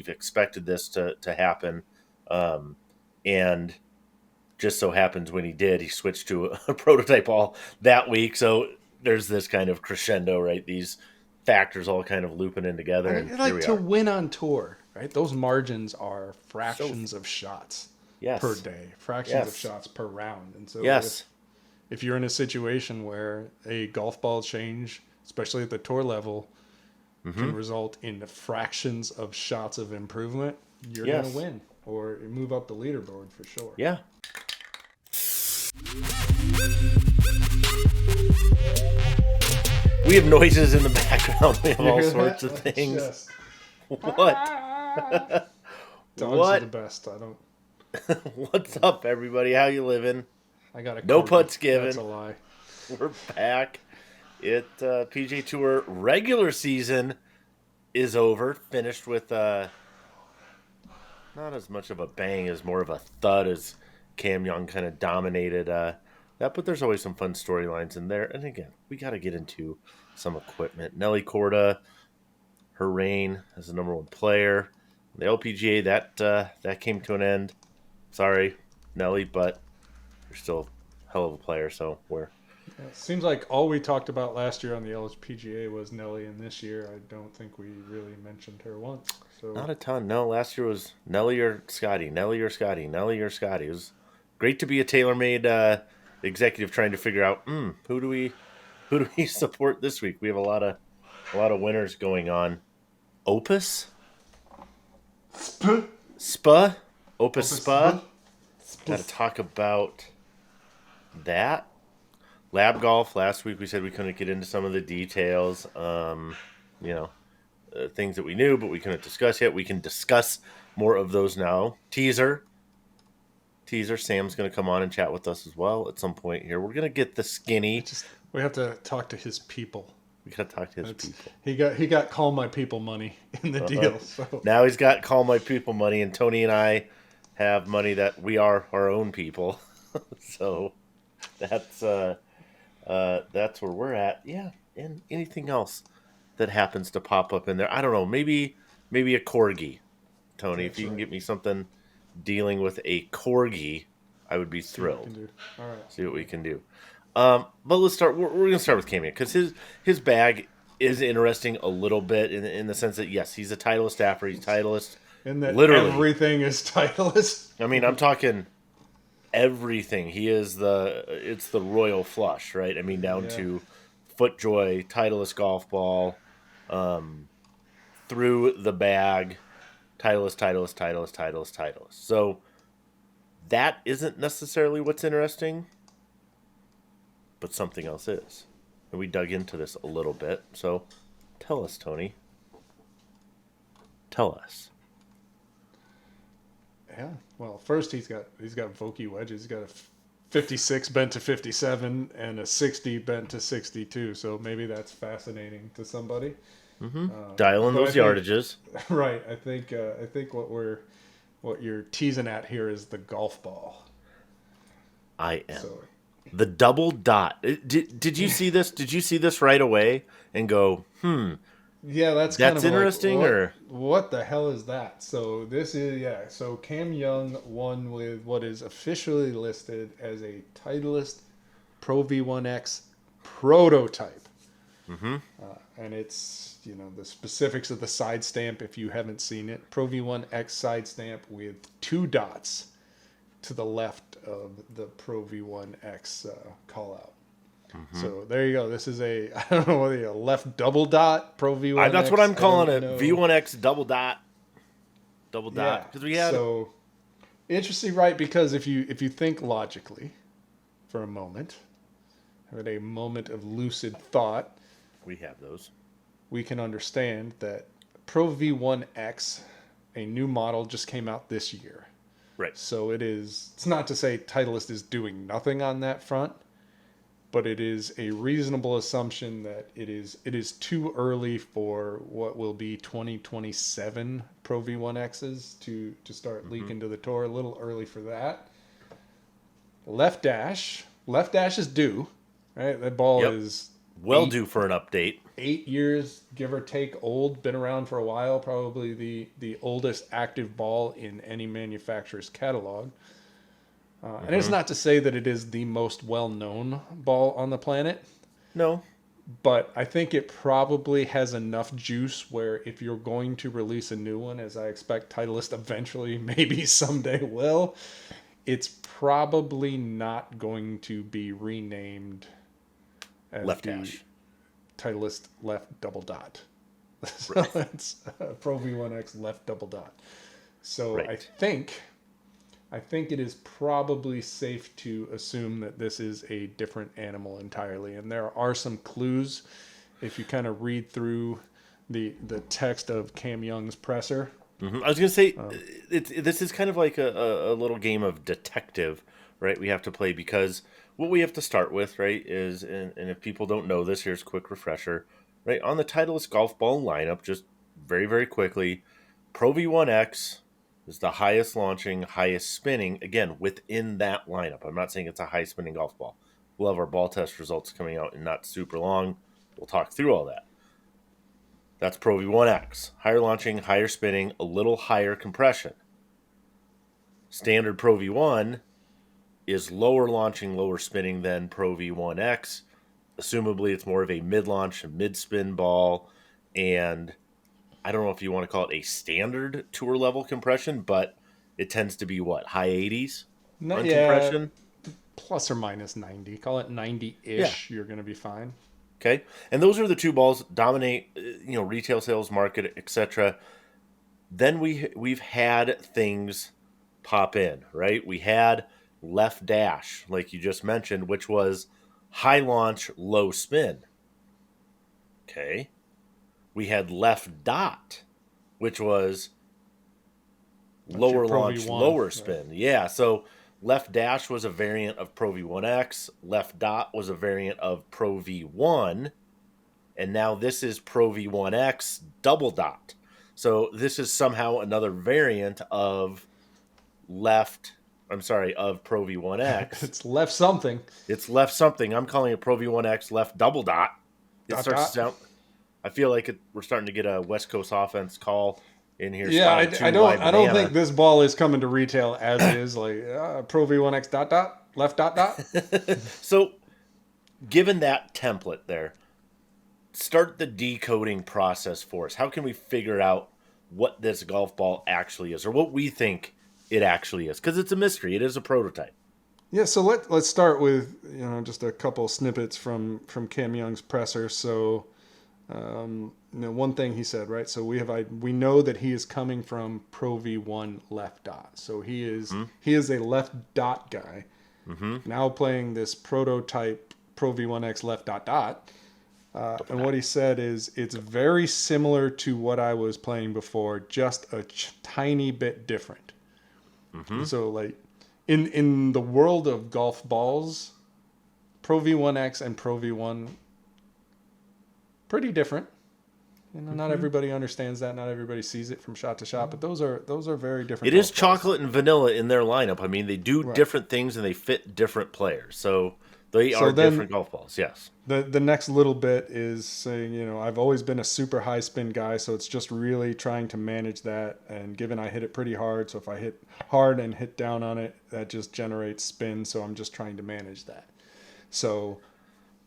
expected this to happen. And just so happens when he did, he switched to a prototype ball that week. So there's this kind of crescendo, right? These factors all kind of looping in together, and here we to are. win on tour, right? Those margins are fractions of shots per day, fractions of shots per round. And so if you're in a situation where a golf ball change, especially at the tour level, can result in fractions of shots of improvement, you're going to win or move up the leaderboard for sure. Yeah. We have noises in the background. We have all sorts of things. What? Dogs are the best. I don't. What's up, everybody? How you living? I got a No putts given. That's a lie. We're back. PGA Tour regular season is over. Finished with not as much of a bang as more of a thud as Cam Young kind of dominated that. But there's always some fun storylines in there. And again, we got to get into some equipment. Nelly Korda, her reign as the number one player. The LPGA, that came to an end. Sorry, Nelly, but you're still a hell of a player. So we're. It seems like all we talked about last year on the LPGA was Nelly, and this year I don't think we really mentioned her once. So not a ton. No, last year was Nelly or Scotty, Nelly or Scotty, Nelly or Scotty. It was great to be a TaylorMade executive trying to figure out who do we support this week. We have a lot of winners going on. Opus, Spa, Opus Spa. Got to talk about that. Lab golf. Last week we said we couldn't get into some of the details. Things that we knew, but we couldn't discuss yet. We can discuss more of those now. Teaser. Sam's going to come on and chat with us as well at some point here. We're going to get the skinny. We have to talk to his people. We got to talk to his people. He got call my people money in the deal. So. Now he's got call my people money, and Tony and I have money that we are our own people. So that's where we're at. Yeah, and anything else that happens to pop up in there, I don't know. Maybe a Corgi, Tony. If you can get me something dealing with a Corgi, I would be thrilled. All right. See what we can do. But let's start. We're going to start with Cam because his bag is interesting a little bit in the sense that yes, he's a Titleist staffer. He's Titleist. And that literally everything is Titleist. I mean, I'm talking everything. He is it's the royal flush, right? I mean, down to FootJoy, Titleist golf ball, through the bag, Titleist. So that isn't necessarily what's interesting, but something else is. And we dug into this a little bit. So tell us, Tony. Tell us. Yeah. Well, first he's got Vokey wedges. He's got a 56 bent to 57 and a 60 bent to 62. So maybe that's fascinating to somebody. Dialing those yardages. Right. I think what you're teasing at here is the golf ball. I am. So, the double dot. Did you see this? Did you see this right away and go, Yeah, that's kind of interesting. Like, what the hell is that? So this is So Cam Young won with what is officially listed as a Titleist Pro V1X prototype. And it's the specifics of the side stamp if you haven't seen it. Pro V1X side stamp with 2 dots to the left of the Pro V1X call out. So there you go. This is I don't know whether a left double dot Pro V1X. That's what I'm calling it. V1X double dot. Double dot. Because we had interesting, right? Because if you think logically for a moment, have a moment of lucid thought. We have those. We can understand that Pro V1X, a new model, just came out this year. Right. So it's not to say Titleist is doing nothing on that front, but it is a reasonable assumption that it is too early for what will be 2027 Pro V1Xs to start leaking to the tour. A little early for that. Left dash is due, right? That ball is well due for an update. 8 years, give or take, old, been around for a while, probably the oldest active ball in any manufacturer's catalog. And it's not to say that it is the most well-known ball on the planet, No. but I think it probably has enough juice where if you're going to release a new one, as I expect Titleist eventually, maybe someday will, it's probably not going to be renamed as Left the dash. Titleist left double dot. So it's Pro V1X left double dot. So Right. I think it is probably safe to assume that this is a different animal entirely. And there are some clues if you kind of read through the text of Cam Young's presser. I was going to say, this is kind of like a little game of detective, right? We have to play because what we have to start with, right, is, and if people don't know this, here's a quick refresher, right? On the Titleist golf ball lineup, just very, very quickly, Pro V1X is the highest launching, highest spinning, again, within that lineup. I'm not saying it's a high spinning golf ball. We'll have our ball test results coming out in not super long. We'll talk through all that. That's Pro V1X. Higher launching, higher spinning, a little higher compression. Standard Pro V1 is lower launching, lower spinning than Pro V1X. Assumably, it's more of a mid-launch, mid-spin ball. And I don't know if you want to call it a standard tour level compression, but it tends to be what? High 80s on compression? Plus or minus 90. Call it 90-ish. Yeah. You're going to be fine. Okay, and those are the two balls dominate, retail sales, market, etc. Then we've had things pop in, right? We had left dash, like you just mentioned, which was high launch, low spin. Okay, we had left dot, which was lower launch, lower spin. Right. Yeah, so left dash was a variant of Pro V1X. Left dot was a variant of Pro V1. And now this is Pro V1X double dot. So this is somehow another variant of of Pro V1X. It's left something. It's left something. I'm calling it Pro V1X left double dot. It starts to sound, I feel like we're starting to get a West Coast offense call in here. Yeah, I don't think this ball is coming to retail as is, like Pro V1X dot dot left dot dot. So, given that template there, start the decoding process for us. How can we figure out what this golf ball actually is, or what we think it actually is? Because it's a mystery. It is a prototype. Yeah. So let's start with just a couple snippets from Cam Young's presser. So. One thing he said, right? So we know that he is coming from Pro V1 left dot. So he is a left dot guy. Now playing this prototype Pro V1X left dot dot. And what he said is it's very similar to what I was playing before, just a tiny bit different. So like in the world of golf balls, Pro V1X and Pro V1 pretty different. Not everybody understands that. Not everybody sees it from shot to shot, but those are very different. It is chocolate and vanilla in their lineup. I mean, they do different things and they fit different players. So they are different golf balls. Yes. The next little bit is saying, I've always been a super high spin guy, so it's just really trying to manage that. And given I hit it pretty hard, so if I hit hard and hit down on it, that just generates spin. So I'm just trying to manage that. So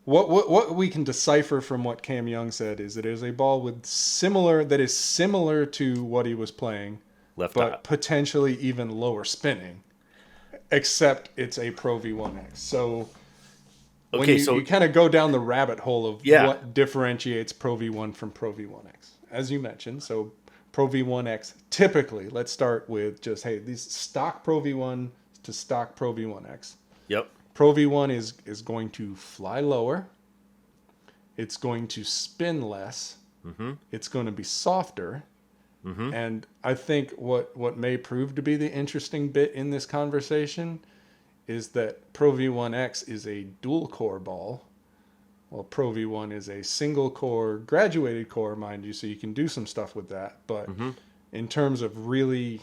what we can decipher from what Cam Young said is it is a ball that is similar to what he was playing, but potentially even lower spinning, except it's a Pro V1X. So when you kind of go down the rabbit hole of what differentiates Pro V1 from Pro V1X, as you mentioned. So Pro V1X, typically, let's start with just, these stock Pro V1 to stock Pro V1X. Yep. Pro V1 is going to fly lower. It's going to spin less. It's going to be softer. And I think what may prove to be the interesting bit in this conversation is that Pro V1X is a dual core ball, while Pro V1 is a single core, graduated core, mind you, so you can do some stuff with that. But in terms of really,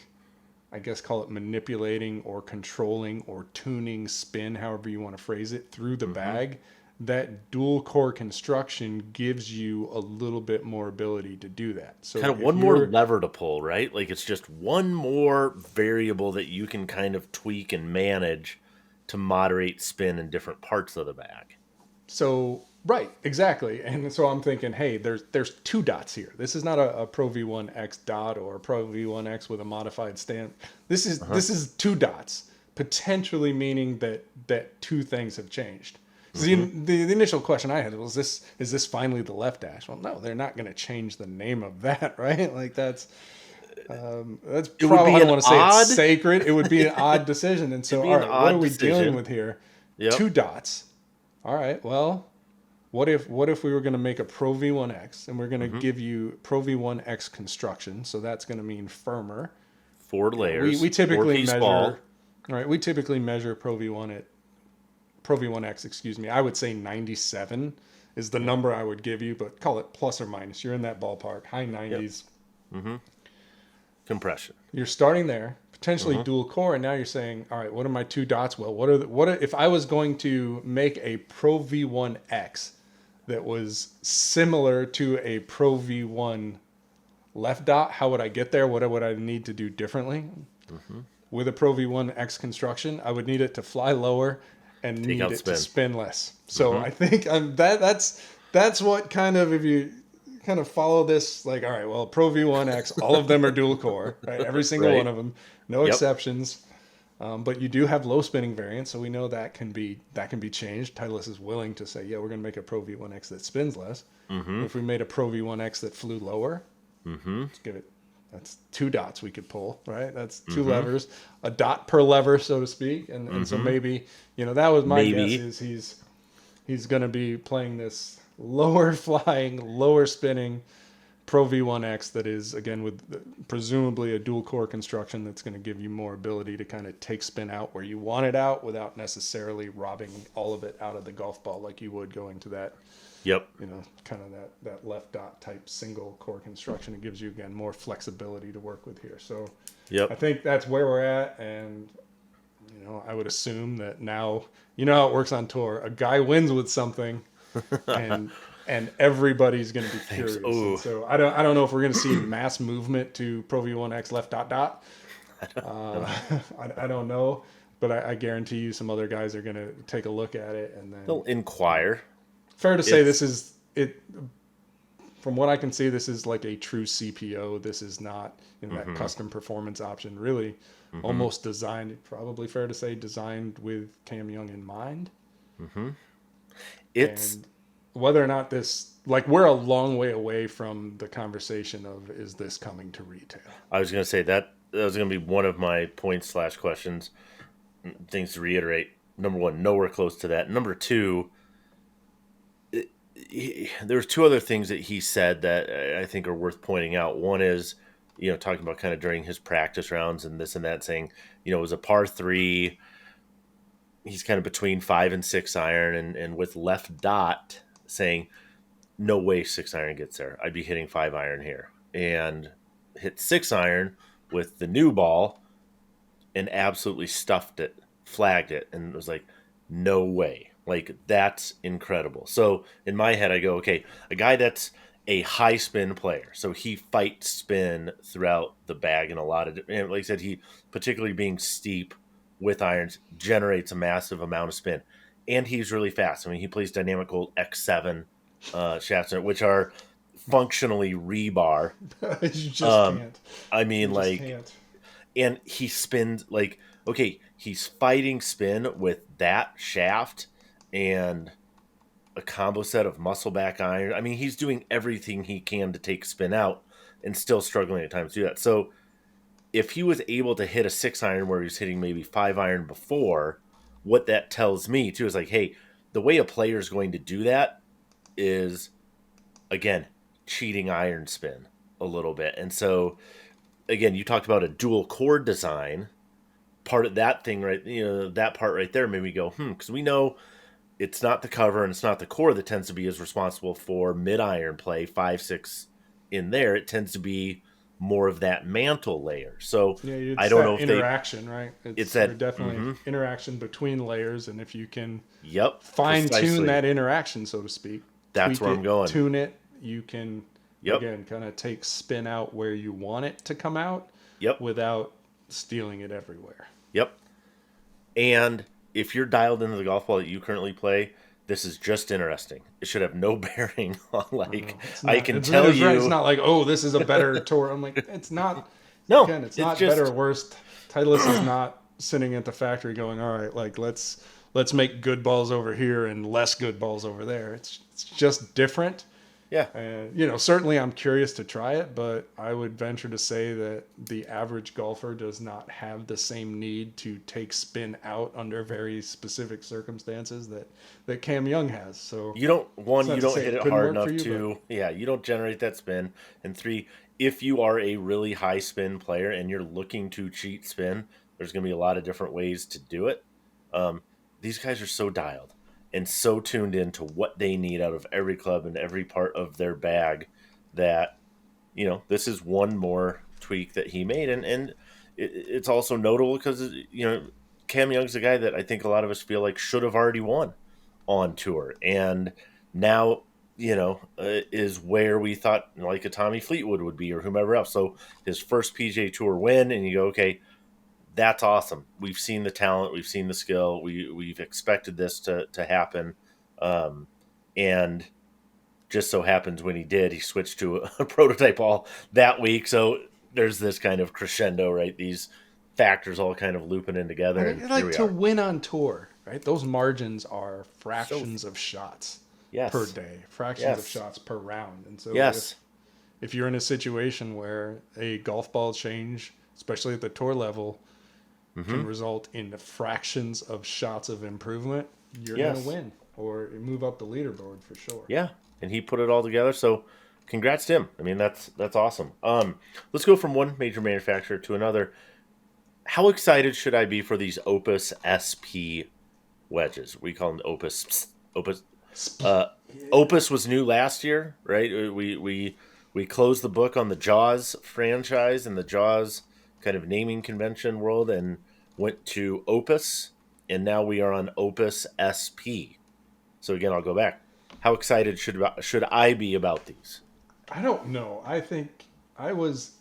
I guess, call it manipulating or controlling or tuning spin, however you want to phrase it, through the bag, that dual core construction gives you a little bit more ability to do that. So Kind of if one more you're lever to pull, right? Like it's just one more variable that you can kind of tweak and manage to moderate spin in different parts of the bag. So right, exactly. And so I'm thinking, hey, there's two dots here. This is not a Pro V1X dot or a Pro V1X with a modified stand. This is two dots, potentially meaning that two things have changed. So the initial question I had was, is this finally the left dash? Well, no, they're not going to change the name of that, right? Like that's It would probably, be I don't an want to say odd, it's sacred. It would be an odd decision. And it'd so, be all an right, what are odd we dealing decision. with here? Yep. Two dots. All right, well, what if we were going to make a Pro V1X and we're going to give you Pro V1X construction? So that's going to mean firmer. Four layers, We four typically piece ball. measure, all right. We typically measure Pro V1X. Excuse me. I would say 97 is the number I would give you, but call it plus or minus. You're in that ballpark, high Yep. 90s. Compression. You're starting there, potentially dual core, and now you're saying, all right, what are my two dots? Well, if I was going to make a Pro V1X that was similar to a Pro V1 left dot, how would I get there? What would I need to do differently? With a Pro V1X construction, I would need it to fly lower and Take need out it spin. to spin less. So I think that's what kind of, if you kind of follow this, like, all right, well, Pro V1X, all of them are dual core, right? Every single Right. one of them, no Yep. exceptions. But you do have low spinning variants, so we know that can be changed. Titleist is willing to say, yeah, we're going to make a Pro V1X that spins less. If we made a Pro V1X that flew lower, let's give it. That's two dots we could pull, right? That's two levers, a dot per lever, so to speak. And so maybe, that was my Maybe. guess, is he's going to be playing this lower flying, lower spinning Pro V1X that is, again, with presumably a dual core construction that's going to give you more ability to kind of take spin out where you want it out without necessarily robbing all of it out of the golf ball like you would going to that, Yep. kind of that left dot type single core construction. It gives you, again, more flexibility to work with here. So Yep. I think that's where we're at. And, I would assume that now, how it works on tour. A guy wins with something and everybody's going to be curious. Ooh. And so I don't know if we're going to see mass movement to Pro V1X left dot dot. I don't know, but I guarantee you some other guys are going to take a look at it, and then They'll inquire. fair to say It's- this is it. From what I can see, this is like a true CPO. This is not that custom performance option. Really, almost designed. Probably fair to say designed with Cam Young in mind. It's And whether or not this, like, we're a long way away from the conversation of, is this coming to retail? I was going to say that was going to be one of my points / questions. Things to reiterate. Number one, nowhere close to that. Number two, there's two other things that he said that I think are worth pointing out. One is, talking about kind of during his practice rounds and this and that, saying, it was a par 3. He's kind of between 5 and 6 iron, and with left dot, saying, no way 6 iron gets there. I'd be hitting 5 iron here, and hit 6 iron with the new ball and absolutely stuffed it, flagged it, and it was like, no way. Like, that's incredible. So in my head, I go, okay, a guy that's a high spin player, so he fights spin throughout the bag, and a lot of, and like I said, he, particularly being steep with irons, generates a massive amount of spin, and he's really fast. I mean, he plays dynamic old X7 shafts, which are functionally rebar. You just can't. I mean, You just can't. and he spins like, okay, he's fighting spin with that shaft and a combo set of muscle back iron. I mean, he's doing everything he can to take spin out and still struggling at times to do that. So if he was able to hit a 6 iron where he was hitting maybe 5 iron before, what that tells me too is like, hey, the way a player is going to do that is, again, cheating iron spin a little bit. And so, again, you talked about a dual core design. Part of that thing, right? That part right there made me go, because we know it's not the cover and it's not the core that tends to be as responsible for mid iron play, 5, 6 in there. It tends to be more of that mantle layer. So Yeah, I it's don't know that if they. interaction, right? It's There's that. definitely interaction between layers, and if you can Yep, fine tune precisely. that interaction, so to speak, That's tweak where I'm it, going. tune it, you can Yep, again kind of take spin out where you want it to come out yep, without stealing it everywhere. yep. And if you're dialed into the golf ball that you currently play, this is just interesting. It should have no bearing on like No, it's I not. can It's, tell it's right. It's you. not like, oh, this is a better tour. I'm like, it's not. No, Again, it's it's not better or just worse. Titleist is not sitting at the factory going, all right, like let's make good balls over here and less good balls over there. It's just different. yeah. And certainly I'm curious to try it, but I would venture to say that the average golfer does not have the same need to take spin out under very specific circumstances that Cam Young has. So You don't it's one, not you to don't say hit it it couldn't hard work for enough. you, but To yeah, you don't generate that spin. And three, if you are a really high spin player and you're looking to cheat spin, there's going to be a lot of different ways to do it. Um, these guys are so dialed and so tuned into what they need out of every club and every part of their bag that this is one more tweak that he made, and it's also notable because Cam Young's a guy that I think a lot of us feel like should have already won on tour, and now is where we thought like a Tommy Fleetwood would be or whomever else. So his first PGA Tour win, and you go, okay, that's awesome. We've seen the talent, we've seen the skill, we've expected this to happen, and just so happens when he did, he switched to a prototype ball that week. So there's this kind of crescendo, right? These factors all kind of looping in together, and here like we to are. win on tour, right? Those margins are So fractions of shots per yes, day, fractions of yes, shots per round. And so yes, if you're in a situation where a golf ball change, especially at the tour level, hmm can result in fractions of shots of improvement, you're going to yes, win or move up the leaderboard for sure. yeah. And he put it all together. So congrats to him. I mean, that's awesome. Let's go from one major manufacturer to another. How excited should I be for these Opus SP wedges? We call them Opus. Uh, Opus was new last year, right? We closed the book on the Jaws franchise and the Jaws kind of naming convention world, and went to Opus, and now we are on Opus SP. So again, I'll go back. How excited should I be about these? I don't know. I think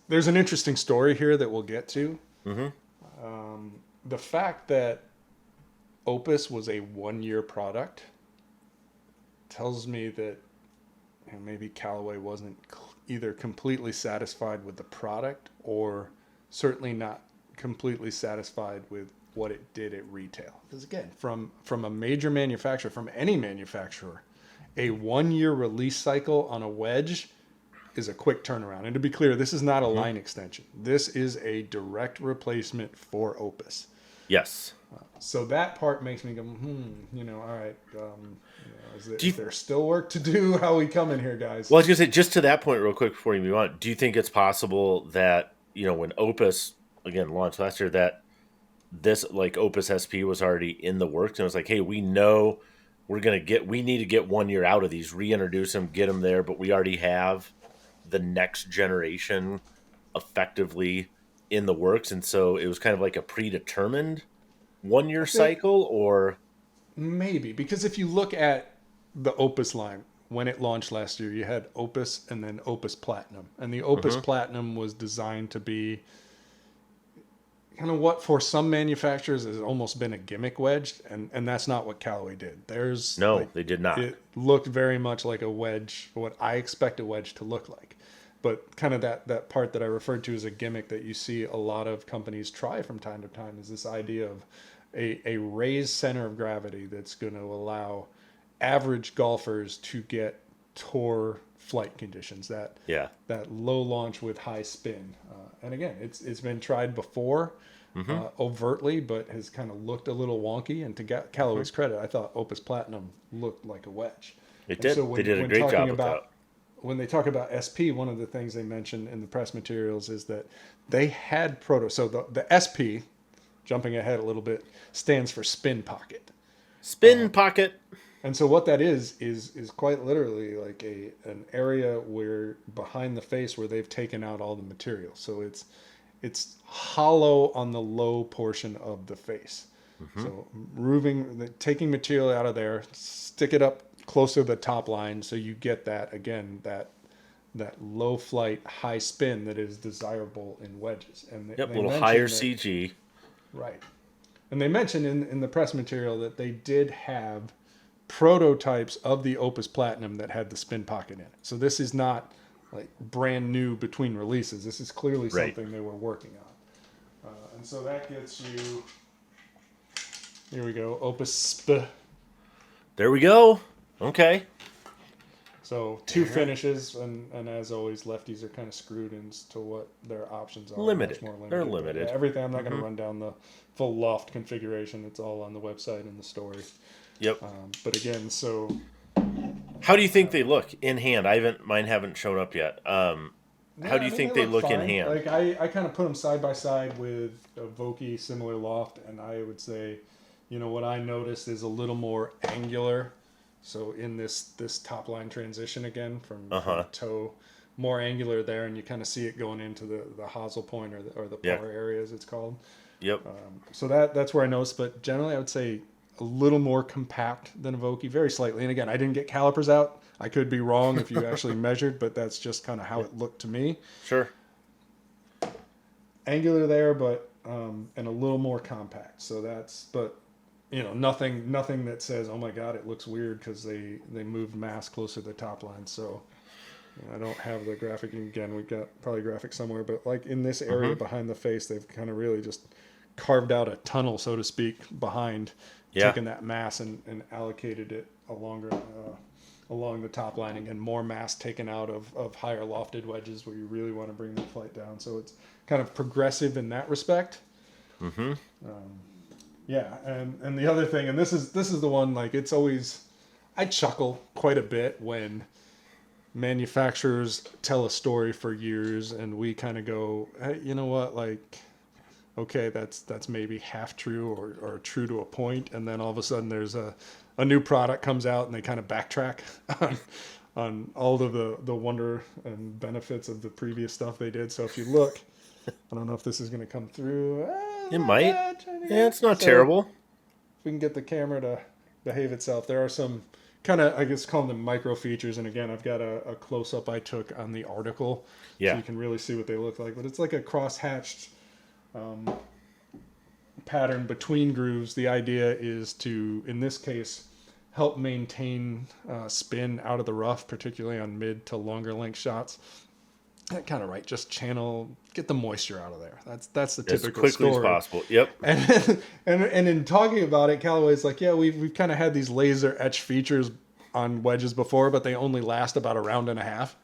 there's an interesting story here that we'll get to. Mm-hmm. The fact that Opus was a 1 year product tells me that maybe Callaway wasn't either completely satisfied with the product or certainly not completely satisfied with what it did at retail. Because again, from a major manufacturer, from any manufacturer, a 1 year release cycle on a wedge is a quick turnaround. And to be clear, this is not a Mm-hmm. line extension. This is a direct replacement for Opus. Yes. So that part makes me go, all right. Do you, Is there still work to do? How we coming here, guys? well, I was gonna say just to that point, real quick before you move on. Do you think it's possible that when Opus again launched last year, that this like Opus SP was already in the works, and it was like, hey, we know we need to get 1 year out of these, reintroduce them, get them there, but we already have the next generation effectively in the works, and so it was kind of like a predetermined 1 year I think cycle, or maybe because if you look at the Opus line when it launched last year, you had Opus and then Opus Platinum, and the Opus Mhm. Platinum was designed to be kind of what for some manufacturers has almost been a gimmick wedge, and that's not what Callaway did. There's No, like they did not. it looked very much like a wedge, what I expect a wedge to look like. But kind of that part that I referred to as a gimmick that you see a lot of companies try from time to time is this idea of a raised center of gravity that's going to allow average golfers to get tour flight conditions, Yeah. that low launch with high spin. And again, it's been tried before hmm overtly, but has kind of looked a little wonky. And to hmm Callaway's credit, I thought Opus Platinum looked like a wedge. It And so did. They did a great job with that. when they talk about SP, one of the things they mention in the press materials is that they had So the SP, jumping ahead a little bit, stands for spin pocket. Spin pocket. And so what that is quite literally like an area where behind the face where they've taken out all the material. So it's hollow on the low portion of the face. Mm-hmm. So taking material out of there, stick it up closer to the top line, so you get that again that low flight, high spin that is desirable in wedges. And Yep, a they little higher mentioned that, CG. right. And they mentioned in the press material that they did have prototypes of the Opus Platinum that had the spin pocket in it. So this is not like brand new between releases. This is clearly Right. something they were working on. And so that gets you, here we go, Opus Sp. There we go. Okay. So two finishes, and as always, lefties are kind of screwed into what their options are. Limited. Much more They're limited. Yeah, everything. I'm not going to run down the full loft configuration. It's all on the website and the story. Yep. But again, so How do you think they look in hand? Mine haven't shown up yet. How do you think they look in fine. hand? Like I kind of put them side by side with a Vokey similar loft, and I would say, what I noticed is a little more angular. So in this top line transition again from toe, more angular there, and you kind of see it going into the hosel point or the power area as it's called. Yep. So that's where I noticed, but generally I would say a little more compact than a Vokey, very slightly. And again, I didn't get calipers out. I could be wrong if you actually measured, but that's just kind of how it looked to me. Sure. Angular there, but and a little more compact. So nothing that says, oh my God, it looks weird because they moved mass closer to the top line. So I don't have the graphic. Again, we've got probably graphic somewhere, but like in this area behind the face, they've kind of really just carved out a tunnel, so to speak, behind, taken that mass and allocated it along the top line. Again, more mass taken out of higher lofted wedges where you really want to bring the flight down. So it's kind of progressive in that respect. Mm-hmm. Yeah, and the other thing, and this is the one, like, it's always, I chuckle quite a bit when manufacturers tell a story for years and we kind of go, hey, you know what, like, okay, that's maybe half true or true to a point, and then all of a sudden there's a new product comes out and they kind of backtrack on all of the wonder and benefits of the previous stuff they did. So if you look, I don't know if this is going to come through. It might. Yeah, it's not terrible. If we can get the camera to behave itself. There are some kind of, I guess, call them micro features. And again, I've got a close-up I took on the article. Yeah. So you can really see what they look like. But it's like a cross-hatched pattern between grooves. The idea is to, in this case, help maintain spin out of the rough, particularly on mid to longer length shots. Kind of right, just get the moisture out of there. That's the typical as quickly story. as possible. Yep. And in talking about it, Callaway's like, yeah, we've kind of had these laser etch features on wedges before, but they only last about a round and a half.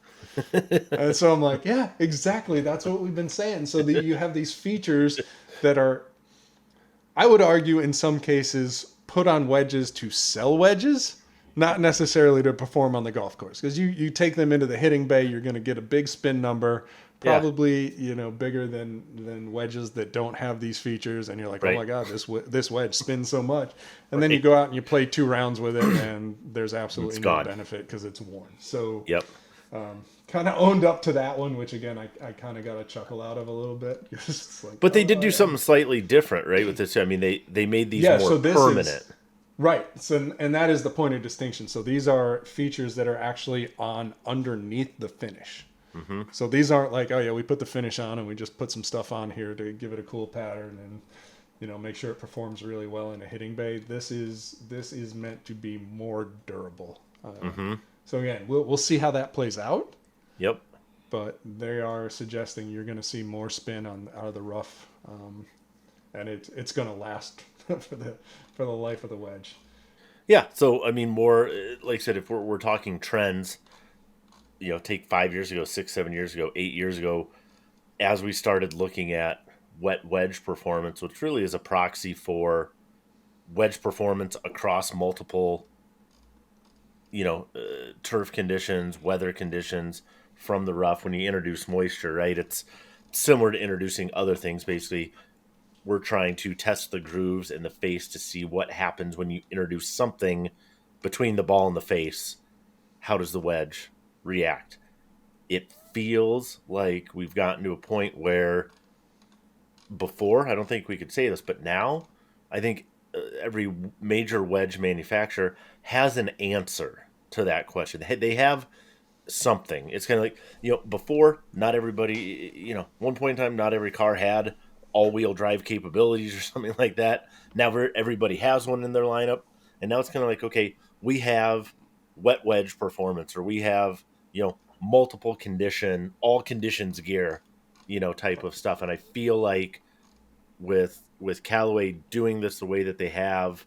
And so I'm like, yeah, exactly. That's what we've been saying. So you have these features that are, I would argue, in some cases, put on wedges to sell wedges, not necessarily to perform on the golf course. Because you take them into the hitting bay, you're going to get a big spin number, probably bigger than wedges that don't have these features. And you're like, oh my God, this wedge spins so much. And then you go out and you play 2 rounds with it, and there's absolutely no benefit because it's worn. So yep. Kind of owned up to that one, which again I kind of got a chuckle out of a little bit. Like, but they did do something slightly different, right? With this, I mean, they made these more permanent. Right. So, and that is the point of distinction. So these are features that are actually on underneath the finish. Mm-hmm. So these aren't like, oh yeah, we put the finish on and we just put some stuff on here to give it a cool pattern and make sure it performs really well in a hitting bay. This is meant to be more durable. So again, we'll see how that plays out. Yep. But they are suggesting you're going to see more spin out of the rough, and it's going to last for the life of the wedge. Yeah. So I mean, more like I said, if we're talking trends, take 5 years ago, 6, 7 years ago, 8 years ago, as we started looking at wet wedge performance, which really is a proxy for wedge performance across multiple, turf conditions, weather conditions from the rough. When you introduce moisture, right? It's similar to introducing other things. Basically, we're trying to test the grooves in the face to see what happens when you introduce something between the ball and the face, how does the wedge react? It feels like we've gotten to a point where before, I don't think we could say this, but now I think every major wedge manufacturer has an answer to that question. They have something. It's kind of like, before, not everybody, one point in time, not every car had all-wheel drive capabilities or something like that. Now everybody has one in their lineup, and now it's kind of like, okay, we have wet wedge performance, or we have, multiple condition, all conditions gear, type of stuff. And I feel like with Callaway doing this the way that they have,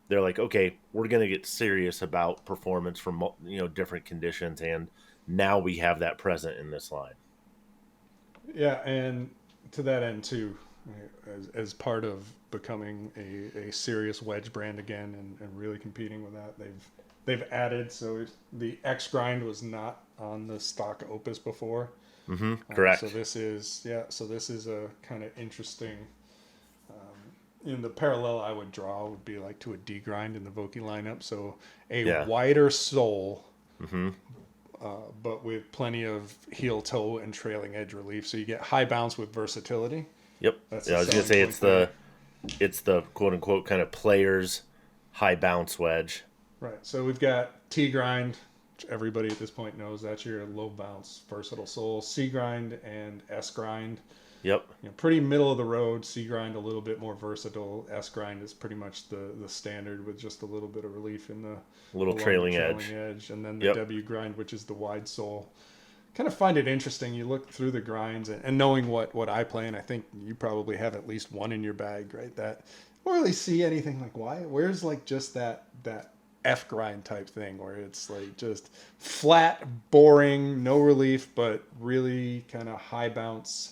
they're like, okay, we're going to get serious about performance from different conditions, and now we have that present in this line. Yeah, and to that end too, as part of becoming a serious wedge brand again and really competing with that, they've added, so the X grind was not on the stock Opus before. Correct. So this is a kind of interesting. In the parallel I would draw would be like to a D grind in the Vokey lineup. So a wider sole, but with plenty of heel toe and trailing edge relief. So you get high bounce with versatility. Yep. I was going to say it's the quote unquote kind of player's high bounce wedge. Right. So we've got T grind, which everybody at this point knows that's your low bounce versatile sole. C grind and S grind. Yep. Pretty middle of the road. C grind a little bit more versatile. S grind is pretty much the standard with just a little bit of relief in the little trailing edge. And then the W grind, which is the wide sole. Kind of find it interesting. You look through the grinds and knowing what I play, and I think you probably have at least one in your bag, right? That I don't really see anything like where's like just that F grind type thing where it's like just flat, boring, no relief, but really kind of high bounce.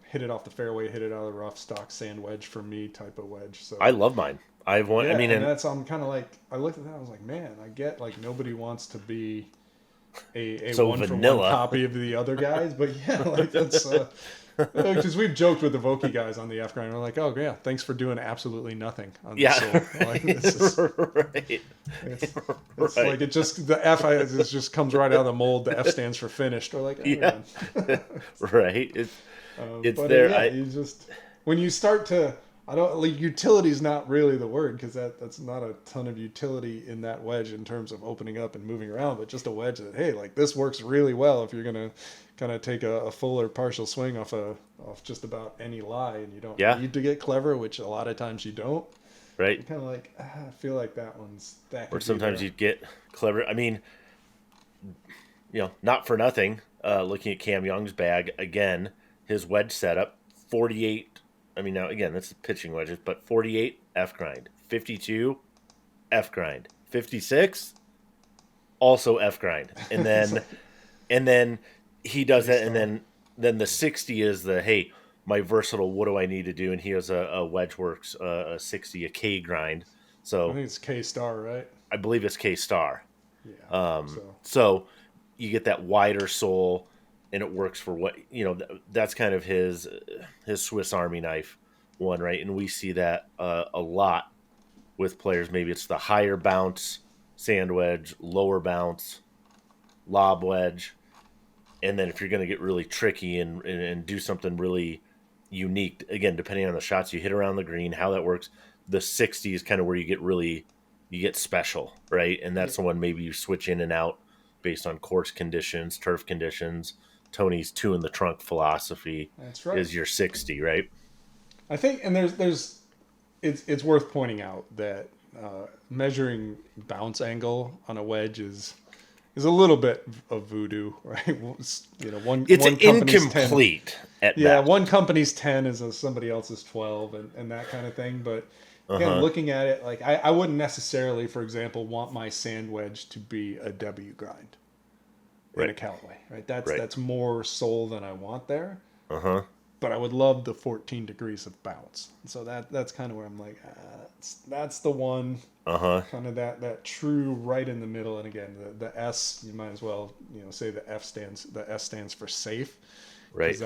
Hit it off the fairway, hit it out of the rough, stock sand wedge for me type of wedge. So I love mine. I've one. Yeah, I mean, and that's I'm kind of like I looked at that. I was like, man, I get like nobody wants to be a so one vanilla. for one copy of the other guys, but yeah, like that's because we've joked with the Vokey guys on the F grind. We're like, oh yeah, thanks for doing absolutely nothing on the sole. Like, right. It's like it just the F it just comes right out of the mold. The F stands for finished. We're like, right. It's but there. Yeah, you just when you start to. I don't like utility is not really the word because that's not a ton of utility in that wedge in terms of opening up and moving around, but just a wedge that hey, like this works really well if you're gonna kind of take a full or partial swing off just about any lie and you don't need to get clever, which a lot of times you don't. Right. You're kind of like I feel like that one's that. Or sometimes you get clever. I mean, not for nothing. Looking at Cam Young's bag again, his wedge setup 48. I mean, now, again, that's the pitching wedges, but 48, F grind. 52, F grind. 56, also F grind. And then he does that, and then the 60 is the, hey, my versatile, what do I need to do? And he has a WedgeWorks, a 60, a K grind. So I think it's K star, right? I believe it's K star. Yeah. So you get that wider sole, and it works for what that's kind of his Swiss Army knife one, right? And we see that a lot with players. Maybe it's the higher bounce sand wedge, lower bounce lob wedge, and then if you're going to get really tricky and do something really unique, again, depending on the shots you hit around the green, how that works, the 60 is kind of where you get special, right? And that's the one maybe you switch in and out based on course conditions, turf conditions. Tony's 2 in the trunk philosophy is your 60, right? I think, and it's worth pointing out that measuring bounce angle on a wedge is a little bit of voodoo, right? It's incomplete 10, at best. One company's 10 is somebody else's 12 and that kind of thing. But again, looking at it, like I wouldn't necessarily, for example, want my sand wedge to be a W grind. In a Callaway, right? That's more soul than I want there. But I would love the 14 degrees of bounce. So that's kind of where I'm like, that's the one. Kind of that true right in the middle. And again, the S, you might as well say the S stands for safe. Right.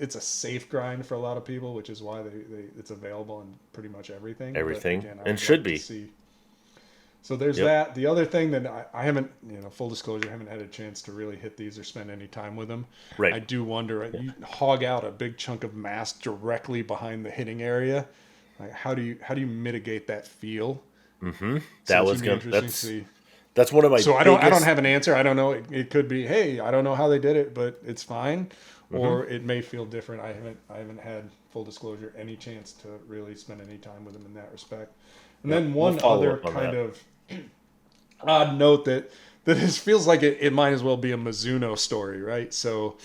It's a safe grind for a lot of people, which is why it's available in pretty much everything. Everything, Again, and should be. So there's Yep. that. The other thing that I haven't, full disclosure, I haven't had a chance to really hit these or spend any time with them. Right. I do wonder, you hog out a big chunk of mass directly behind the hitting area. Like, how do you mitigate that feel? Mm-hmm. So That it's was gonna be good. interesting to see. That's one of my So I biggest... don't have an answer. I don't know. It could be, hey, I don't know how they did it, but it's fine. Or it may feel different. I haven't had, full disclosure, any chance to really spend any time with them in that respect. And then one other kind of odd note that feels like it might as well be a Mizuno story, right? So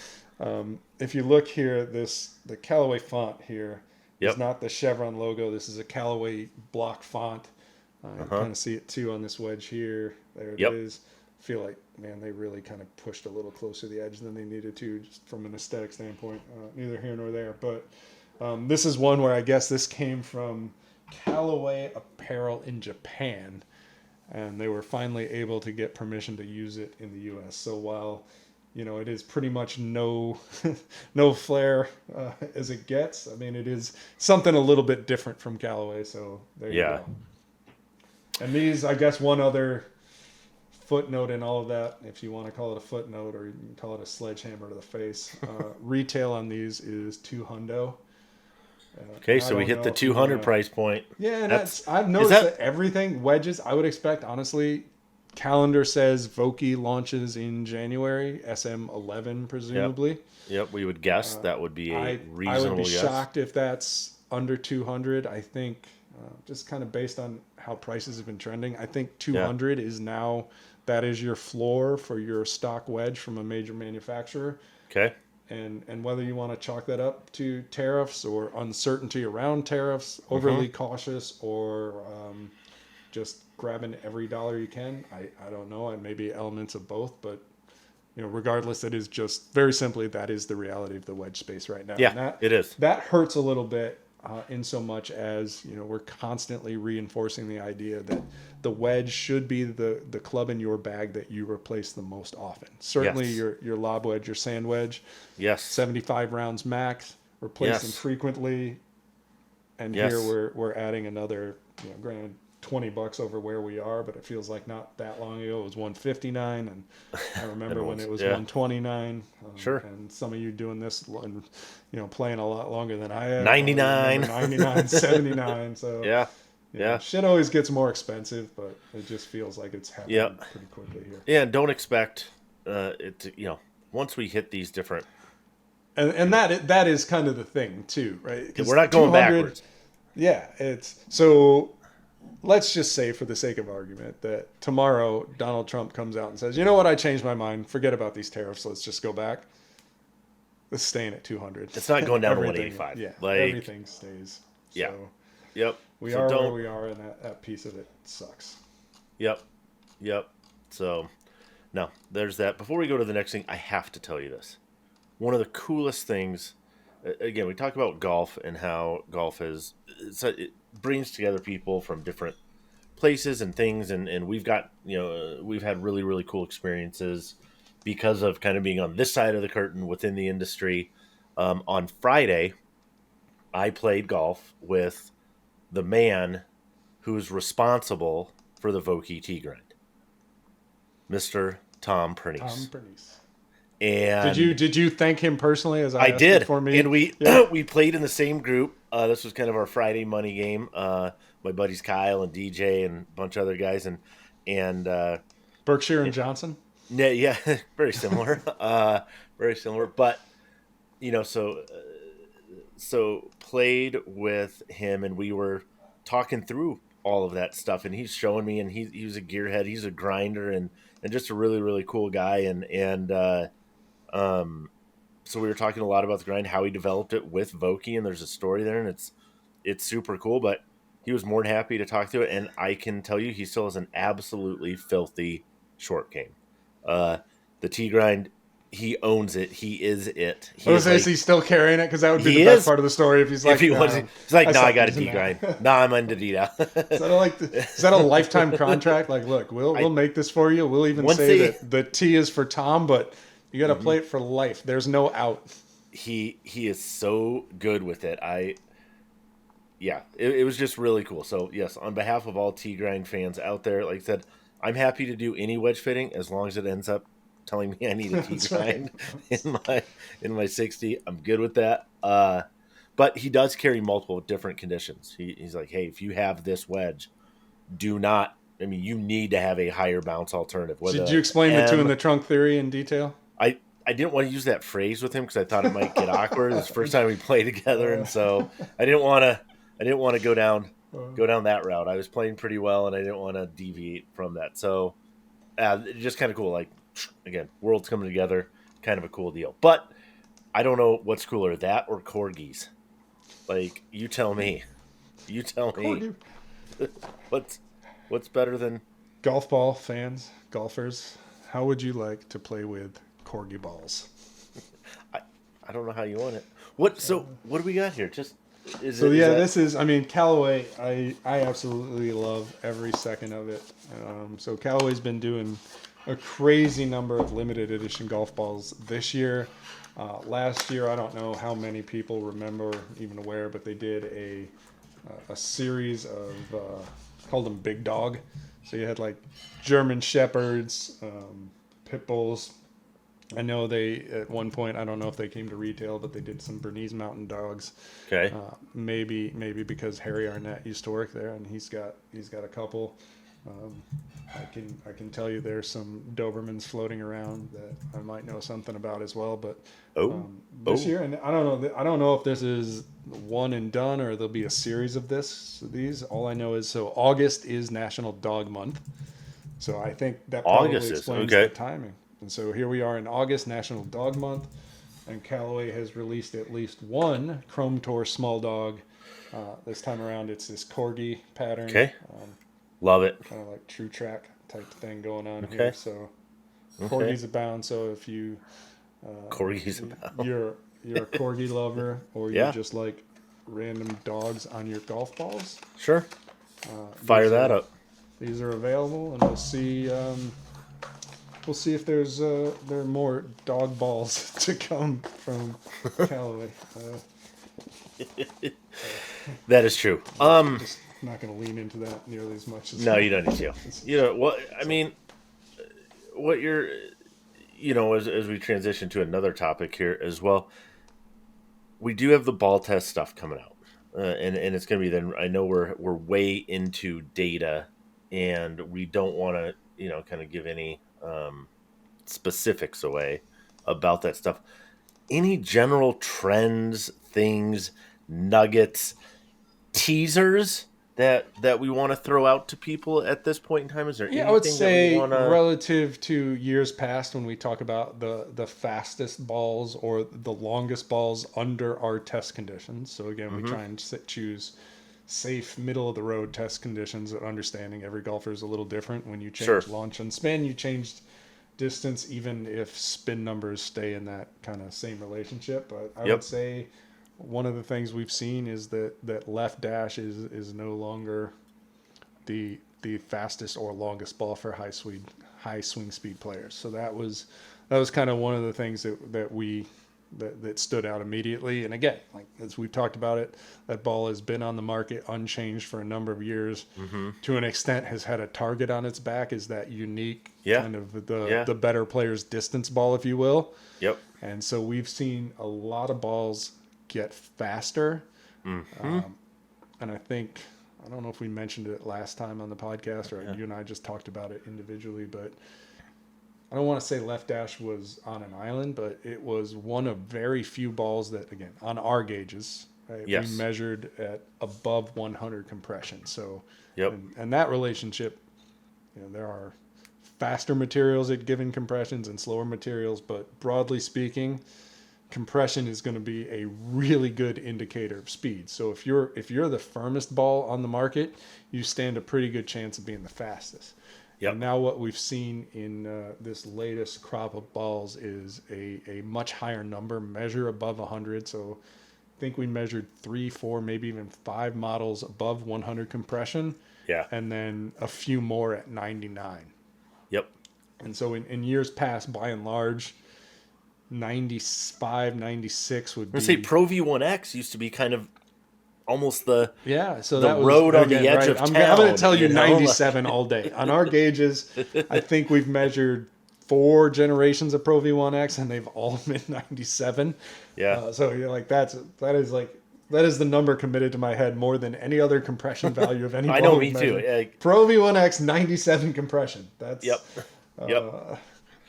if you look here, the Callaway font here is not the Chevron logo. This is a Callaway block font. You kind of see it too on this wedge here. There it is. I feel like, man, they really kind of pushed a little closer to the edge than they needed to, just from an aesthetic standpoint. Neither here nor there. But this is one where I guess this came from Callaway Apparel in Japan, and they were finally able to get permission to use it in the U.S. So while it is pretty much no flair as it gets, I mean, it is something a little bit different from Callaway. So there you go. And these, I guess, one other footnote in all of that, if you want to call it a footnote or you can call it a sledgehammer to the face, retail on these is $200. Okay, so we hit the 200 price point. Yeah, and I've noticed that everything, wedges, I would expect, honestly, calendar says Vokey launches in January, SM11 presumably. Yep, we would guess that would be a reasonable I would be guess. shocked if that's under 200. I think just kind of based on how prices have been trending, I think 200 is now, that is your floor for your stock wedge from a major manufacturer. Okay. And whether you want to chalk that up to tariffs or uncertainty around tariffs, overly cautious, or just grabbing every dollar you can, I don't know. And maybe elements of both, but regardless, it is just very simply, that is the reality of the wedge space right now. Yeah, it is. That hurts a little bit in so much as we're constantly reinforcing the idea that the wedge should be the club in your bag that you replace the most often. Certainly your lob wedge, your sand wedge. Yes. 75 rounds max. Replace them frequently. And here we're adding another, granted, $20 over where we are, but it feels like not that long ago it was $159, and I remember when it was $129. Sure. And some of you doing this and playing a lot longer than I have. 99, 99, 79. So yeah. Shit always gets more expensive, but it just feels like it's happening pretty quickly here. Yeah, and don't expect it to, once we hit these different, and that is kind of the thing too, right? We're not going backwards. Yeah, it's so. Let's just say, for the sake of argument, that tomorrow Donald Trump comes out and says, "You know what? I changed my mind. Forget about these tariffs. Let's just go back." It's staying at 200. It's not going down to 185. Yeah, like, everything stays. Yeah. So Yep. We are where we are, and that piece of it sucks. Yep. So, no, there's that. Before we go to the next thing, I have to tell you this. One of the coolest things, again, we talk about golf and how golf is, it brings together people from different places and things, and we've got, we've had really, really cool experiences because of kind of being on this side of the curtain within the industry. On Friday, I played golf with the man who's responsible for the Vokey tee grind, Mr. Tom Pernice. Tom Pernice. And did you thank him personally? As I did for me, and we played in the same group. This was kind of our Friday money game. My buddies Kyle and DJ and a bunch of other guys, and Berkshire and Johnson. Yeah, very similar, very similar. But so played with him, and we were talking through all of that stuff, and he's showing me, and he was a gearhead, he's a grinder, and just a really, really cool guy, and so we were talking a lot about the grind, how he developed it with Vokey, and there's a story there, and it's super cool. But he was more than happy to talk through it, and I can tell you, he still has an absolutely filthy short game. The tee grind, he owns it. He is it. Is he still carrying it? Because that would be the best part of the story. If he's like, he's like, no, I got a tee grind. No, I'm into tee now. Is that a lifetime contract? Like, look, we'll make this for you. We'll even say that the tee is for Tom, but you got to play it for life. There's no out. He is so good with it. yeah, it was just really cool. So yes, on behalf of all tee grind fans out there, like I said, I'm happy to do any wedge fitting as long as it ends up telling me I need a tee That's right. grind in my 60. I'm good with that. But he does carry multiple different conditions. He's like, hey, if you have this wedge, do not. I mean, you need to have a higher bounce alternative, whether Did you that's explain the two in M. the trunk theory in detail? I didn't want to use that phrase with him because I thought it might get awkward. It's the first time we play together, and so I didn't want to. I didn't want to go down that route. I was playing pretty well, and I didn't want to deviate from that. So, just kind of cool. Like again, worlds coming together, kind of a cool deal. But I don't know what's cooler, that or corgis. Like you tell me. You tell me. Corgi. What's better than Golf ball fans, golfers, how would you like to play with corgi balls? I don't know how you want it. What so what do we got here? Just is So it yeah, is that, this is. I mean, Callaway. I absolutely love every second of it. So Callaway's been doing a crazy number of limited edition golf balls this year. Last year, I don't know how many people remember, even aware, but they did a series of called them Big Dog. So you had like German Shepherds, pit bulls. I know they at one point, I don't know if they came to retail, but they did some Bernese Mountain Dogs. okay? Maybe because Harry Arnett used to work there, and he's got a couple. I can tell you there's some Dobermans floating around that I might know something about as well. But this year, and I don't know if this is one and done or there'll be a series of these. All I know is August is National Dog Month, so I think that probably explains the timing. And so here we are in August, National Dog Month, and Callaway has released at least one Chrome Tour small dog. This time around, it's this Corgi pattern. Okay, love it. Kind of like True Track type thing going on Okay. here. So Corgis abound. So if Corgis abound. you're a Corgi lover, or you Yeah. just like random dogs on your golf balls, Sure, fire that up. these are available, and we'll see. We'll see if there are more dog balls to come from Callaway. That is true. Just not going to lean into that nearly as much as No, you don't need to. You know what I mean. What you're, as we transition to another topic here as well, we do have the ball test stuff coming out, and it's going to be then. I know we're way into data, and we don't want to kind of give any specifics away about that stuff. Any general trends, things, nuggets, teasers that we want to throw out to people at this point in time? Is there anything I would say that we wanna... relative to years past when we talk about the fastest balls or the longest balls under our test conditions. So again, we try and choose safe middle of the road test conditions, understanding every golfer is a little different. When you change launch and spin, you changed distance, even if spin numbers stay in that kind of same relationship. But I would say one of the things we've seen is that left dash is no longer the fastest or longest ball for high swing speed players. So that was kind of one of the things that stood out immediately. And again, like as we've talked about it, that ball has been on the market unchanged for a number of years. To an extent, has had a target on its back. Is that unique kind of the better player's distance ball, if you will? Yep. And so we've seen a lot of balls get faster. And I think, I don't know if we mentioned it last time on the podcast or you and I just talked about it individually, but I don't want to say left dash was on an island, but it was one of very few balls that, again, on our gauges, right, we measured at above 100 compression. So, and that relationship, there are faster materials at given compressions and slower materials, but broadly speaking, compression is going to be a really good indicator of speed. So if you're the firmest ball on the market, you stand a pretty good chance of being the fastest. And now what we've seen in this latest crop of balls is a much higher number, measure above 100. So I think we measured 3, 4, maybe even 5 models above 100 compression. Yeah. And then a few more at 99. Yep. And so in years past, by and large, 95, 96 would be... I'd say Pro V1X used to be kind of almost the So the that was, road on the again, edge right. of I'm town. going to tell you know? 97 all day. On our gauges, I think we've measured 4 generations of Pro V1X, and they've all been 97. Yeah. So you're like, that is the number committed to my head more than any other compression value of any I ball know, we've me too. measured. Yeah. Pro V1X 97 compression. Yep. Yep.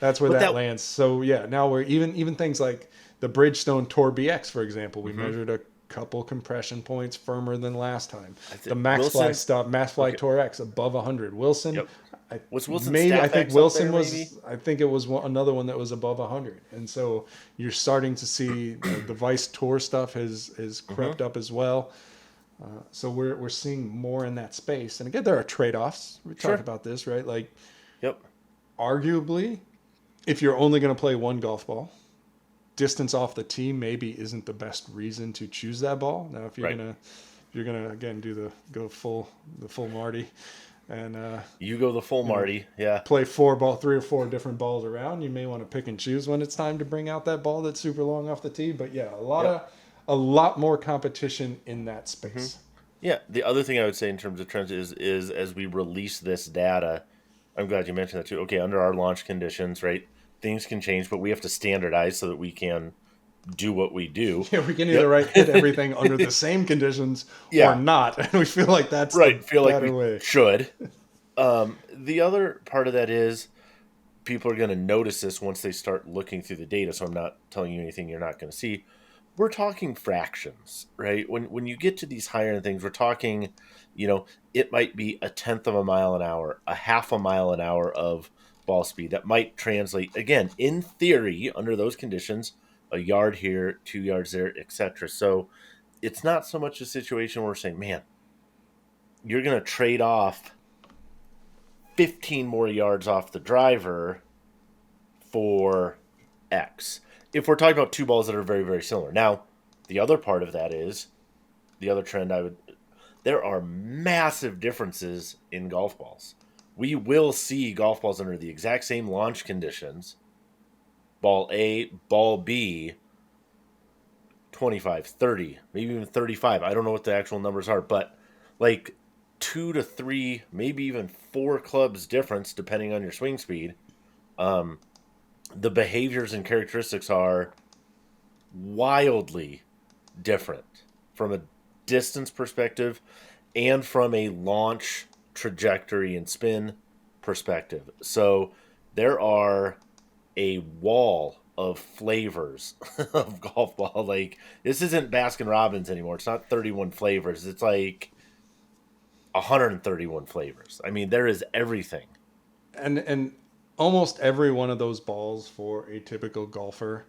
That's where But that lands. So yeah, now we're even things like the Bridgestone Tour BX, for example. We measured a couple compression points firmer than last time. The Wilson. MaxFly Tour X above 100. Wilson, Yep. Was Wilson maybe I Staff think X up Wilson there, was. maybe? I think it was another one that was above 100. And so you're starting to see the Vice Tour stuff has crept up as well. So we're seeing more in that space. And again, there are trade-offs. We talked about this, right? Like, Yep. arguably, if you're only going to play one golf ball, distance off the tee maybe isn't the best reason to choose that ball. Now, if you're gonna again do the full Marty, and You go the full Marty. Yeah. play 3 or 4 different balls around, you may want to pick and choose when it's time to bring out that ball that's super long off the tee. But yeah, a lot more competition in that space. Yeah. The other thing I would say in terms of trends is as we release this data, I'm glad you mentioned that too. Okay, under our launch conditions, right? Things can change, but we have to standardize so that we can do what we do. Yeah, we can either hit everything under the same conditions or not, and we feel like that's right. The Feel like better we way. should. The other part of that is people are going to notice this once they start looking through the data. So I'm not telling you anything you're not going to see. We're talking fractions, right? When you get to these higher end things, we're talking, it might be 1/10 of a mile an hour, a half a mile an hour of ball speed. That might translate, again, in theory, under those conditions, a yard here, 2 yards there, etc. So it's not so much a situation where we're saying, man, you're going to trade off 15 more yards off the driver for X. If we're talking about 2 balls that are very, very similar. Now, the other part of that is, the other trend there are massive differences in golf balls. We will see golf balls under the exact same launch conditions, ball A, ball B, 25, 30, maybe even 35. I don't know what the actual numbers are, but like 2 to 3, maybe even 4 clubs difference depending on your swing speed. The behaviors and characteristics are wildly different from a distance perspective and from a launch trajectory and spin perspective. So there are a wall of flavors of golf ball. Like, this isn't Baskin Robbins anymore. It's not 31 flavors. It's like 131 flavors. I mean, there is everything. And almost every one of those balls for a typical golfer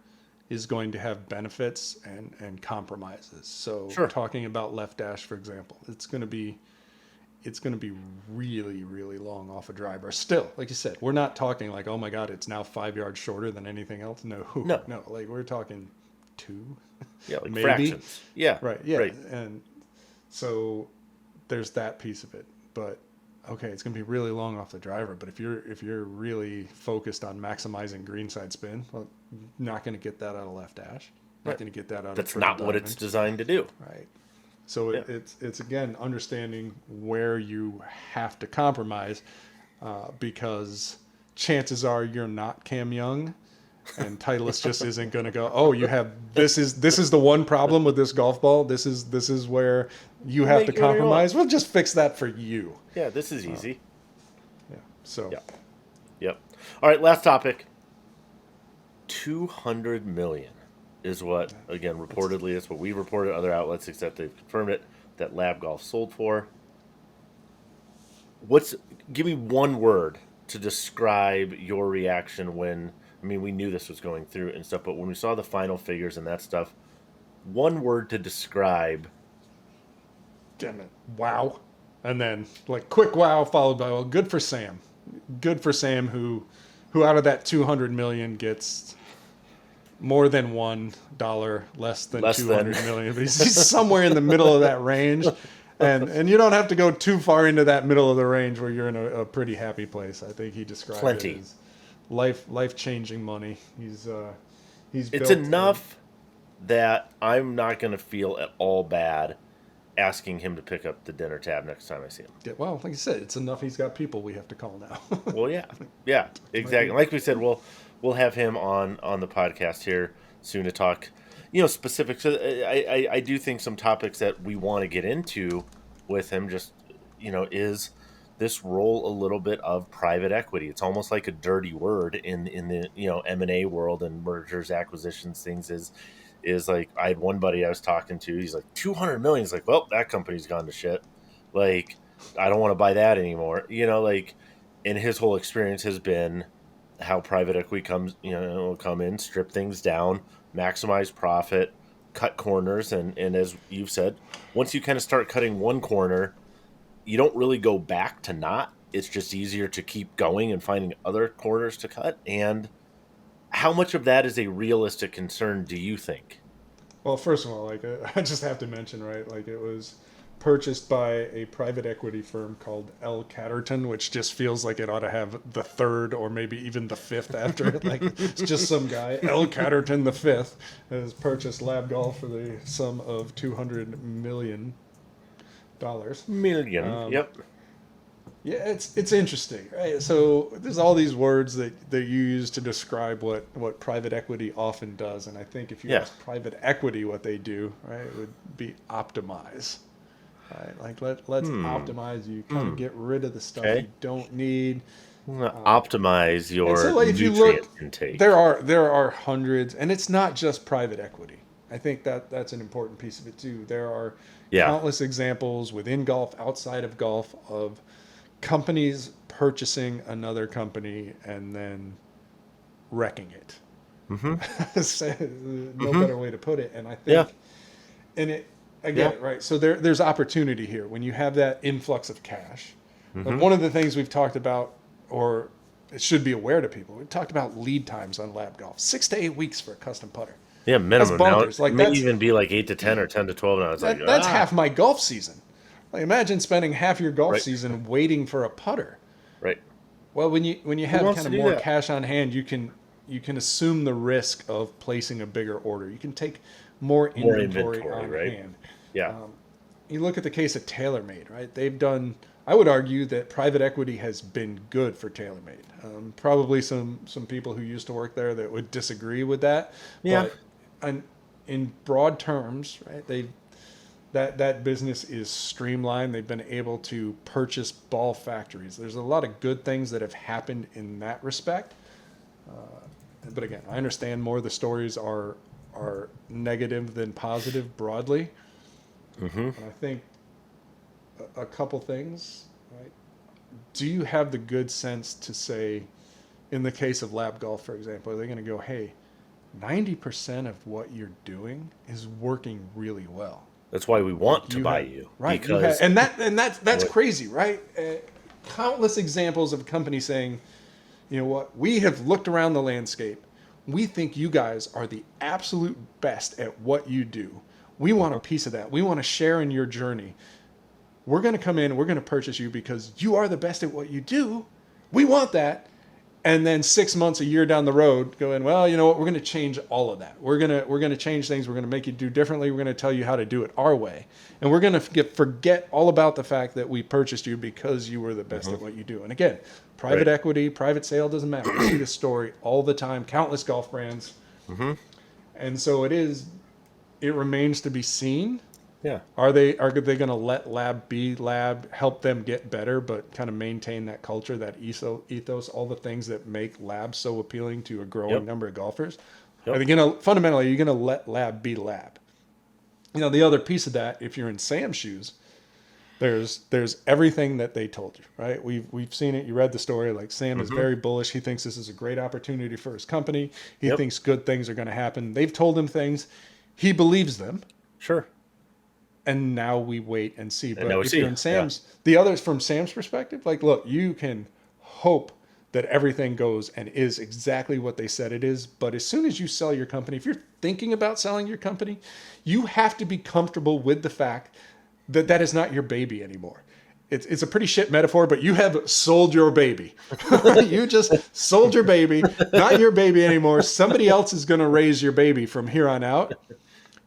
is going to have benefits and compromises. So talking about left dash, for example, it's going to be really, really long off a driver. Still, like you said, we're not talking like, oh my God, it's now 5 yards shorter than anything else. No. Like, we're talking 2. Yeah, like maybe. fractions. Yeah. Right. Yeah. Right. And so there's that piece of it. But okay, it's going to be really long off the driver. But if you're really focused on maximizing greenside spin, well, not going to get that out of left dash. Not going to get that out. That's of not what it's designed to do. Right. So it's again understanding where you have to compromise, because chances are you're not Cam Young, and Titleist just isn't going to go, oh, you have this is the one problem with this golf ball. This is where you have to compromise. We'll just fix that for you. Yeah, this is easy. So. Yep. All right, last topic. 200 million is what, again, reportedly, that's what we reported. Other outlets, except they've confirmed it, that L.A.B Golf sold for. Give me one word to describe your reaction when, I mean, we knew this was going through and stuff, but when we saw the final figures and that stuff, one word to describe. Damn it. Wow. And then, like, quick wow followed by, well, good for Sam. Good for Sam, who out of that 200 million gets more than $1, less than 200 million. But he's somewhere in the middle of that range. And you don't have to go too far into that middle of the range where you're in a pretty happy place. I think he described it as life-changing money. He's it's enough that I'm not going to feel at all bad asking him to pick up the dinner tab next time I see him. Yeah, well, like I said, it's enough. He's got people we have to call now. Well, yeah, exactly. Like we said, we'll have him on the podcast here soon to talk, specifics. I do think some topics that we want to get into with him, just is this role a little bit of private equity. It's almost like a dirty word in the M&A world and mergers, acquisitions, things is like, I had one buddy I was talking to, he's like 200 million. He's like, well, that company's gone to shit. Like, I don't want to buy that anymore. And his whole experience has been how private equity come in, strip things down, maximize profit, cut corners. And as you've said, once you kind of start cutting one corner, you don't really go back to not. It's just easier to keep going and finding other corners to cut. And how much of that is a realistic concern, do you think? Well, first of all, like I just have to mention, right? Like, it was purchased by a private equity firm called L. Catterton, which just feels like it ought to have the third or maybe even the fifth after it. Like, it's just some guy, L. Catterton the fifth, has purchased Lab Golf for the sum of $200 million. Yep. Yeah, it's interesting, right? So there's all these words that you use to describe what private equity often does, and I think if you ask private equity what they do, right, it would be optimize, right? Like let's optimize you, kind of get rid of the stuff you don't need. Optimize your so, like, if you nutrient look, intake. There are hundreds, and it's not just private equity. I think that's an important piece of it too. There are countless examples within golf, outside of golf, of companies purchasing another company and then wrecking it. No better way to put it. And I think, and it again, right? So there's opportunity here when you have that influx of cash. Like, one of the things we've talked about, or it should be aware to people, we've talked about lead times on Lab Golf, 6 to 8 weeks for a custom putter. Yeah, minimum. That's bonkers. Now, it may even be like 8 to 10 or 10 to 12 now. That's half my golf season. Like, imagine spending half your golf season waiting for a putter. Right. Well, when you have kind of more cash on hand, you can assume the risk of placing a bigger order. You can take more inventory on hand. Yeah. You look at the case of TaylorMade, right? They've done. I would argue that private equity has been good for TaylorMade. Probably some people who used to work there that would disagree with that. Yeah. But in broad terms, right? That business is streamlined. They've been able to purchase ball factories. There's a lot of good things that have happened in that respect. But again, I understand more the stories are negative than positive broadly. And I think a couple things, right? Do you have the good sense to say, in the case of Lab Golf, for example, are they going to go, hey, 90% of what you're doing is working really well? That's why we want to buy you. Right. Because that's crazy, right? Countless examples of companies saying, you know what, we have looked around the landscape. We think you guys are the absolute best at what you do. We want a piece of that. We want to share in your journey. We're going to come in, we're going to purchase you because you are the best at what you do. We want that. And then 6 months, a year down the road, going, well, you know what? We're going to change all of that. We're going to change things. We're going to make you do differently. We're going to tell you how to do it our way. And we're going to forget all about the fact that we purchased you because you were the best at what you do. And again, private equity, private sale, doesn't matter. We see this story all the time. Countless golf brands. And so it remains to be seen. Yeah. Are they going to let Lab be Lab, help them get better, but kind of maintain that culture, that ethos, all the things that make Lab so appealing to a growing number of golfers? Are they going to fundamentally? Are you going to let Lab be Lab? You know, the other piece of that, if you're in Sam's shoes, there's everything that they told you, right? We've seen it. You read the story. Like, Sam is very bullish. He thinks this is a great opportunity for his company. He thinks good things are going to happen. They've told him things. He believes them. Sure. And now we wait and see. But if you're in Sam's, the others from Sam's perspective, like, look, you can hope that everything goes and is exactly what they said it is. But as soon as you sell your company, if you're thinking about selling your company, you have to be comfortable with the fact that that is not your baby anymore. It's a pretty shit metaphor, but you have sold your baby. You just sold your baby, not your baby anymore. Somebody else is going to raise your baby from here on out.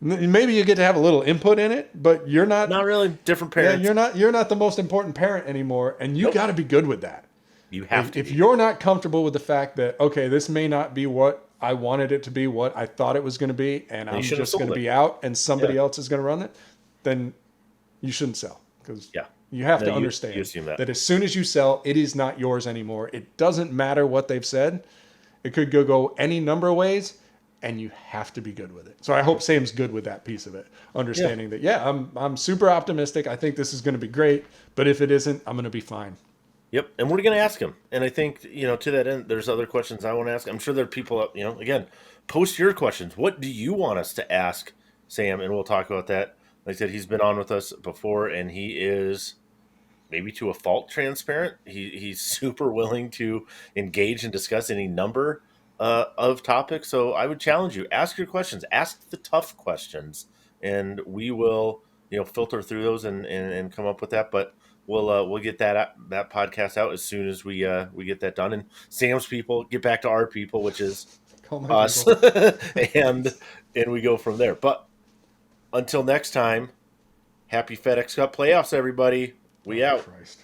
Maybe you get to have a little input in it, but you're not. Not really. Different Yeah, parents. you're not the most important parent anymore, and you Nope. got to be good with that. You have to If be. you're not comfortable with the fact that, okay, this may not be what I wanted it to be, what I thought it was going to be, and you I'm shouldn't have just going to sold it. be out and somebody Yeah. else is going to run it, then you shouldn't sell. Because Yeah. you have No, to you understand assume that. as soon as you sell, it is not yours anymore. It doesn't matter what they've said. It could go any number of ways, and you have to be good with it. So I hope Sam's good with that piece of it, understanding that, I'm super optimistic. I think this is going to be great, but if it isn't, I'm going to be fine. Yep, and we're going to ask him. And I think, to that end, there's other questions I want to ask. I'm sure there are people, again, post your questions. What do you want us to ask Sam? And we'll talk about that. Like I said, he's been on with us before, and he is maybe to a fault transparent. He's super willing to engage and discuss any number of topics. So I would challenge you, ask your questions, ask the tough questions, and we will, filter through those and come up with that. But we'll get that podcast out as soon as we get that done. And Sam's people get back to our people, which is Call my us, people. and we go from there. But until next time, happy FedEx Cup playoffs, everybody. We out. Christ.